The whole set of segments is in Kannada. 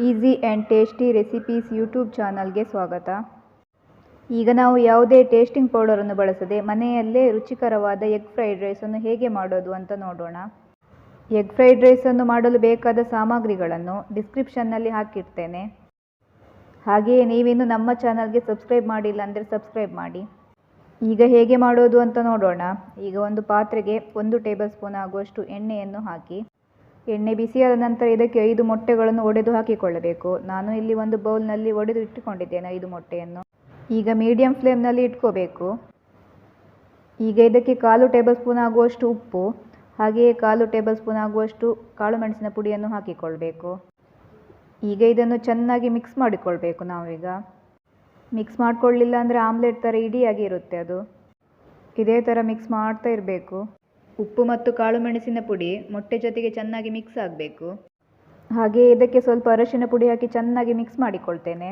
Easy and tasty recipes YouTube ಚಾನಲ್ಗೆ ಸ್ವಾಗತ. ಈಗ ನಾವು ಯಾವುದೇ ಟೇಸ್ಟಿಂಗ್ ಪೌಡರನ್ನು ಬಳಸದೆ ಮನೆಯಲ್ಲೇ ರುಚಿಕರವಾದ ಎಗ್ ಫ್ರೈಡ್ ರೈಸನ್ನು ಹೇಗೆ ಮಾಡೋದು ಅಂತ ನೋಡೋಣ. ಎಗ್ ಫ್ರೈಡ್ ರೈಸನ್ನು ಮಾಡಲು ಬೇಕಾದ ಸಾಮಗ್ರಿಗಳನ್ನು ಡಿಸ್ಕ್ರಿಪ್ಷನ್ನಲ್ಲಿ ಹಾಕಿರ್ತೇನೆ. ಹಾಗೆಯೇ ನೀವಿನ್ನು ನಮ್ಮ ಚಾನಲ್ಗೆ ಸಬ್ಸ್ಕ್ರೈಬ್ ಮಾಡಿಲ್ಲ ಅಂದರೆ ಸಬ್ಸ್ಕ್ರೈಬ್ ಮಾಡಿ. ಈಗ ಹೇಗೆ ಮಾಡೋದು ಅಂತ ನೋಡೋಣ. ಈಗ ಒಂದು ಪಾತ್ರೆಗೆ 1 ಟೇಬಲ್ ಸ್ಪೂನ್ ಆಗುವಷ್ಟು ಎಣ್ಣೆಯನ್ನು ಹಾಕಿ, ಎಣ್ಣೆ ಬಿಸಿಯಾದ ನಂತರ ಇದಕ್ಕೆ 5 ಮೊಟ್ಟೆಗಳನ್ನು ಒಡೆದು ಹಾಕಿಕೊಳ್ಳಬೇಕು. ನಾನು ಇಲ್ಲಿ ಒಂದು ಬೌಲ್ನಲ್ಲಿ ಒಡೆದು ಇಟ್ಟುಕೊಂಡಿದ್ದೇನೆ 5 ಮೊಟ್ಟೆಯನ್ನು. ಈಗ ಮೀಡಿಯಂ ಫ್ಲೇಮ್ನಲ್ಲಿ ಇಟ್ಕೋಬೇಕು. ಈಗ ಇದಕ್ಕೆ 1/4 ಟೇಬಲ್ ಸ್ಪೂನ್ ಆಗುವಷ್ಟು ಉಪ್ಪು, ಹಾಗೆಯೇ 1/4 ಟೇಬಲ್ ಸ್ಪೂನ್ ಆಗುವಷ್ಟು ಕಾಳು ಮೆಣಸಿನ ಪುಡಿಯನ್ನು ಹಾಕಿಕೊಳ್ಬೇಕು. ಈಗ ಇದನ್ನು ಚೆನ್ನಾಗಿ ಮಿಕ್ಸ್ ಮಾಡಿಕೊಳ್ಬೇಕು. ನಾವೀಗ ಮಿಕ್ಸ್ ಮಾಡಿಕೊಳ್ಳಿಲ್ಲ ಅಂದರೆ ಆಮ್ಲೆಟ್ ಥರ ಇಡಿಯಾಗಿ ಇರುತ್ತೆ ಅದು. ಇದೇ ಥರ ಮಿಕ್ಸ್ ಮಾಡ್ತಾ ಇರಬೇಕು. ಉಪ್ಪು ಮತ್ತು ಕಾಳು ಮೆಣಸಿನ ಪುಡಿ ಮೊಟ್ಟೆ ಜೊತೆಗೆ ಚೆನ್ನಾಗಿ ಮಿಕ್ಸ್ ಆಗಬೇಕು. ಹಾಗೆಯೇ ಇದಕ್ಕೆ ಸ್ವಲ್ಪ ಅರಶಿನ ಪುಡಿ ಹಾಕಿ ಚೆನ್ನಾಗಿ ಮಿಕ್ಸ್ ಮಾಡಿಕೊಳ್ತೇನೆ.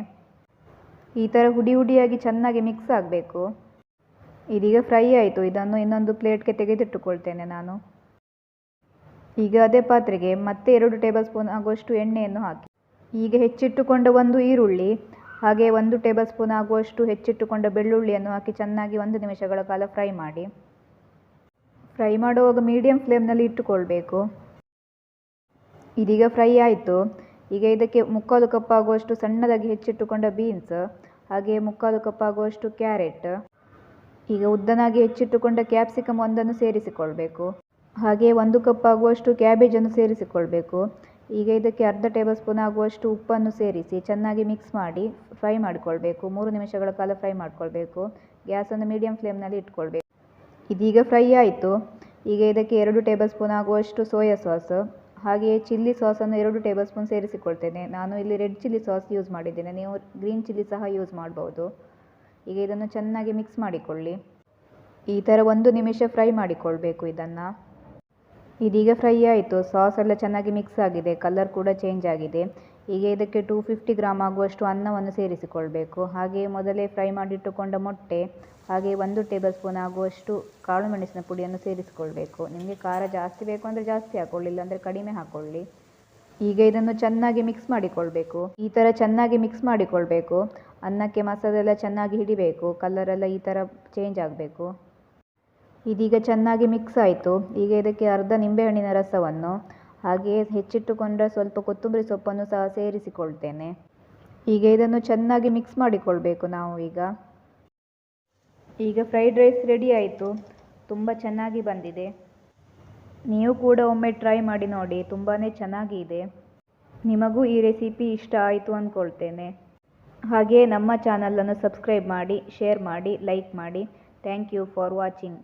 ಈ ಥರ ಹುಡಿಯಾಗಿ ಚೆನ್ನಾಗಿ ಮಿಕ್ಸ್ ಆಗಬೇಕು. ಇದೀಗ ಫ್ರೈ ಆಯಿತು. ಇದನ್ನು ಇನ್ನೊಂದು ಪ್ಲೇಟ್ಗೆ ತೆಗೆದಿಟ್ಟುಕೊಳ್ತೇನೆ ನಾನು. ಈಗ ಅದೇ ಪಾತ್ರೆಗೆ ಮತ್ತೆ 2 ಟೇಬಲ್ ಸ್ಪೂನ್ ಆಗುವಷ್ಟು ಎಣ್ಣೆಯನ್ನು ಹಾಕಿ, ಈಗ ಹೆಚ್ಚಿಟ್ಟುಕೊಂಡ 1 ಈರುಳ್ಳಿ, ಹಾಗೆ 1 ಟೇಬಲ್ ಸ್ಪೂನ್ ಆಗುವಷ್ಟು ಹೆಚ್ಚಿಟ್ಟುಕೊಂಡ ಬೆಳ್ಳುಳ್ಳಿಯನ್ನು ಹಾಕಿ ಚೆನ್ನಾಗಿ 1 ನಿಮಿಷಗಳ ಕಾಲ ಫ್ರೈ ಮಾಡಿ. ಫ್ರೈ ಮಾಡುವಾಗ ಮೀಡಿಯಂ ಫ್ಲೇಮ್ನಲ್ಲಿ ಇಟ್ಟುಕೊಳ್ಬೇಕು. ಇದೀಗ ಫ್ರೈ ಆಯಿತು. ಈಗ ಇದಕ್ಕೆ 3/4 ಕಪ್ ಆಗುವಷ್ಟು ಸಣ್ಣದಾಗಿ ಹೆಚ್ಚಿಟ್ಟುಕೊಂಡ ಬೀನ್ಸ್, ಹಾಗೆ 3/4 ಕಪ್ ಆಗುವಷ್ಟು ಕ್ಯಾರೆಟ್, ಈಗ ಉದ್ದನಾಗಿ ಹೆಚ್ಚಿಟ್ಟುಕೊಂಡ ಕ್ಯಾಪ್ಸಿಕಮ್ ಒಂದನ್ನು ಸೇರಿಸಿಕೊಳ್ಬೇಕು. ಹಾಗೆ 1 ಕಪ್ ಆಗುವಷ್ಟು ಕ್ಯಾಬೇಜನ್ನು ಸೇರಿಸಿಕೊಳ್ಬೇಕು. ಈಗ ಇದಕ್ಕೆ 1/2 ಟೇಬಲ್ ಸ್ಪೂನ್ ಆಗುವಷ್ಟು ಉಪ್ಪನ್ನು ಸೇರಿಸಿ ಚೆನ್ನಾಗಿ ಮಿಕ್ಸ್ ಮಾಡಿ ಫ್ರೈ ಮಾಡಿಕೊಳ್ಬೇಕು. 3 ನಿಮಿಷಗಳ ಕಾಲ ಫ್ರೈ ಮಾಡಿಕೊಳ್ಬೇಕು. ಗ್ಯಾಸನ್ನು ಮೀಡಿಯಂ ಫ್ಲೇಮ್ನಲ್ಲಿ ಇಟ್ಕೊಳ್ಬೇಕು. ಇದೀಗ ಫ್ರೈ ಆಯಿತು. ಈಗ ಇದಕ್ಕೆ 2 ಟೇಬಲ್ ಸ್ಪೂನ್ ಆಗುವಷ್ಟು ಸೋಯಾ ಸಾಸ್, ಹಾಗೆಯೇ ಚಿಲ್ಲಿ ಸಾಸನ್ನು 2 ಟೇಬಲ್ ಸ್ಪೂನ್ ಸೇರಿಸಿಕೊಳ್ತೇನೆ. ನಾನು ಇಲ್ಲಿ ರೆಡ್ ಚಿಲ್ಲಿ ಸಾಸ್ ಯೂಸ್ ಮಾಡಿದ್ದೇನೆ, ನೀವು ಗ್ರೀನ್ ಚಿಲ್ಲಿ ಸಹ ಯೂಸ್ ಮಾಡ್ಬೋದು. ಈಗ ಇದನ್ನು ಚೆನ್ನಾಗಿ ಮಿಕ್ಸ್ ಮಾಡಿಕೊಳ್ಳಿ. ಈ ಥರ 1 ನಿಮಿಷ ಫ್ರೈ ಮಾಡಿಕೊಳ್ಬೇಕು ಇದನ್ನು. ಇದೀಗ ಫ್ರೈ ಆಯಿತು. ಸಾಸ್ ಎಲ್ಲ ಚೆನ್ನಾಗಿ ಮಿಕ್ಸ್ ಆಗಿದೆ, ಕಲರ್ ಕೂಡ ಚೇಂಜ್ ಆಗಿದೆ. ಈಗ ಇದಕ್ಕೆ 250 ಗ್ರಾಮ್ ಆಗುವಷ್ಟು ಅನ್ನವನ್ನು ಸೇರಿಸಿಕೊಳ್ಬೇಕು. ಹಾಗೆಯೇ ಮೊದಲೇ ಫ್ರೈ ಮಾಡಿಟ್ಟುಕೊಂಡ ಮೊಟ್ಟೆ, ಹಾಗೆ 1 ಟೇಬಲ್ ಸ್ಪೂನ್ ಆಗುವಷ್ಟು ಕಾಳು ಮೆಣಸಿನ ಪುಡಿಯನ್ನು ಸೇರಿಸಿಕೊಳ್ಬೇಕು. ನಿಮಗೆ ಖಾರ ಜಾಸ್ತಿ ಬೇಕು ಅಂದರೆ ಜಾಸ್ತಿ ಹಾಕೊಳ್ಳಿ, ಇಲ್ಲಾಂದರೆ ಕಡಿಮೆ ಹಾಕ್ಕೊಳ್ಳಿ. ಈಗ ಇದನ್ನು ಚೆನ್ನಾಗಿ ಮಿಕ್ಸ್ ಮಾಡಿಕೊಳ್ಬೇಕು. ಈ ಥರ ಚೆನ್ನಾಗಿ ಮಿಕ್ಸ್ ಮಾಡಿಕೊಳ್ಬೇಕು. ಅನ್ನಕ್ಕೆ ಮಸಾಲೆ ಎಲ್ಲ ಚೆನ್ನಾಗಿ ಹಿಡಿಬೇಕು, ಕಲರೆಲ್ಲ ಈ ಥರ ಚೇಂಜ್ ಆಗಬೇಕು. ಇದೀಗ ಚೆನ್ನಾಗಿ ಮಿಕ್ಸ್ ಆಯಿತು. ಈಗ ಇದಕ್ಕೆ ಅರ್ಧ ನಿಂಬೆಹಣ್ಣಿನ ರಸವನ್ನು, ಹಾಗೆಯೇ ಹೆಚ್ಚಿಟ್ಟುಕೊಂಡ ಸ್ವಲ್ಪ ಕೊತ್ತಂಬರಿ ಸೊಪ್ಪನ್ನು ಸಹ ಸೇರಿಸಿಕೊಳ್ತೇನೆ. ಈಗ ಇದನ್ನು ಚೆನ್ನಾಗಿ ಮಿಕ್ಸ್ ಮಾಡಿಕೊಳ್ಬೇಕು ನಾವು ಈಗ ಫ್ರೈಡ್ ರೈಸ್ ರೆಡಿ ಆಯಿತು. ತುಂಬ ಚೆನ್ನಾಗಿ ಬಂದಿದೆ. ನೀವು ಕೂಡ ಒಮ್ಮೆ ಟ್ರೈ ಮಾಡಿ ನೋಡಿ, ತುಂಬಾ ಚೆನ್ನಾಗಿ ಇದೆ. ನಿಮಗೂ ಈ ರೆಸಿಪಿ ಇಷ್ಟ ಆಯಿತು ಅಂದ್ಕೊಳ್ತೇನೆ. ಹಾಗೆಯೇ ನಮ್ಮ ಚಾನಲನ್ನು ಸಬ್ಸ್ಕ್ರೈಬ್ ಮಾಡಿ, ಶೇರ್ ಮಾಡಿ, ಲೈಕ್ ಮಾಡಿ. Thank you for watching.